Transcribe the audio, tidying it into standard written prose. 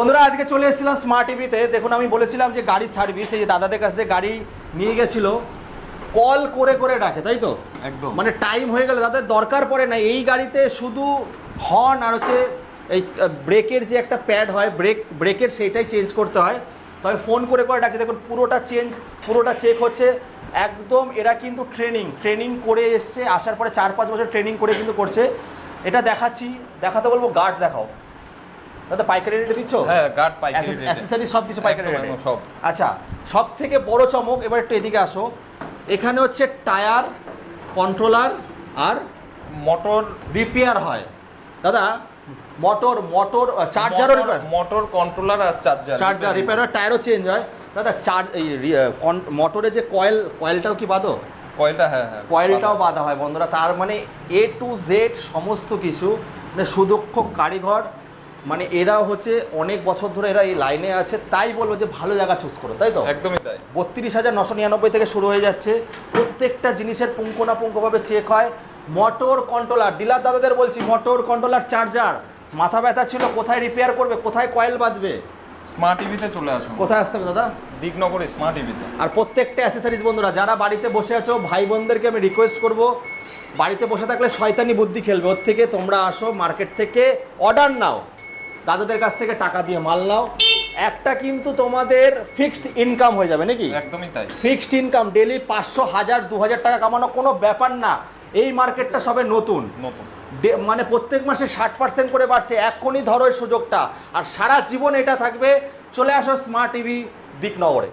বন্ধুরা আজকে চলে এসেছিলাম স্মার্ট টিভিতে। দেখুন আমি বলেছিলাম যে গাড়ি সার্ভিস, এই যে দাদাদের কাছ থেকে গাড়ি নিয়ে গেছিলো, কল করে করে ডাকে, তাই তো? একদম। মানে টাইম হয়ে গেলে তাদের দরকার পড়ে না। এই গাড়িতে শুধু হর্ন আর হচ্ছে এই ব্রেকের যে একটা প্যাড হয়, ব্রেকের সেইটাই চেঞ্জ করতে হয়। তবে ফোন করে করে ডাকছে। দেখুন পুরোটা চেঞ্জ, পুরোটা চেক হচ্ছে একদম। এরা কিন্তু ট্রেনিং করে এসছে, আসার পরে 4-5 বছর ট্রেনিং করে কিন্তু করছে। এটা দেখাতে বলবো, গার্ড দেখাও দাদা। পাইকারি রেটে দিচ্ছ? হ্যাঁ, গার্ড পাইকারি রেটে, অ্যাকসেসরিজ সব দিচ্ছ পাইকারি রেটে সব। আচ্ছা, সব থেকে বড় চমক, এবার একটু এদিকে আসো। এখানে হচ্ছে টায়ার, কন্ট্রোলার আর মোটর রিপেয়ার হয় দাদা। মোটর চার্জারও রিপেয়ার, মোটর কন্ট্রোলার আর চার্জার রিপেয়ার হয়, টায়ারও চেঞ্জ হয় দাদা। মোটরের যে কয়েলটাও কি বাঁধো? কয়েলটা, হ্যাঁ কয়েলটাও বাঁধা হয় বন্ধুরা। তার মানে A to Z সমস্ত কিছু, মানে সুদক্ষ কারিগর। মানে এরা হচ্ছে অনেক বছর ধরে এরা এই লাইনে আছে, তাই বলবো যে ভালো জায়গা চুজ করো, তাই তো? একদমই তাই। 32,999 থেকে শুরু হয়ে যাচ্ছে। প্রত্যেকটা জিনিসের পুঙ্খানুপুঙ্খভাবে চেক হয়। মোটর কন্ট্রোলার, ডিলার দাদাদের বলছি, মোটর কন্ট্রোলার, চার্জার, মাথা ব্যথা ছিল কোথায় রিপেয়ার করবে, কোথায় কয়েল বাঁধবে, স্মার্ট টিভিতে চলে আসুন। কোথায় আসতে হবে দাদা? দিকনগর স্মার্ট টিভিতে। আর প্রত্যেকটা অ্যাসেসরিজ বন্ধুরা, যারা বাড়িতে বসে আছো ভাই বোনদেরকে আমি রিকোয়েস্ট করব, বাড়িতে বসে থাকলে শয়তানি বুদ্ধি খেলবে। ওর থেকে তোমরা আসো, মার্কেট থেকে অর্ডার নাও, দাদাদের কাছ থেকে টাকা দিয়ে মাল নাও। একটা কিন্তু তোমাদের ফিক্সড ইনকাম হয়ে যাবে নাকি? একদমই তাই। ফিক্সড ইনকাম, ডেলি 500, 1000, 2000 টাকা কামানো কোনো ব্যাপার না। এই মার্কেটটা সবে নতুন, মানে প্রত্যেক মাসে 60% করে বাড়ছে। এখনই ধরো এই সুযোগটা, আর সারা জীবন এটা থাকবে। চলে আসো স্মার্ট টিভি দিকনগরে।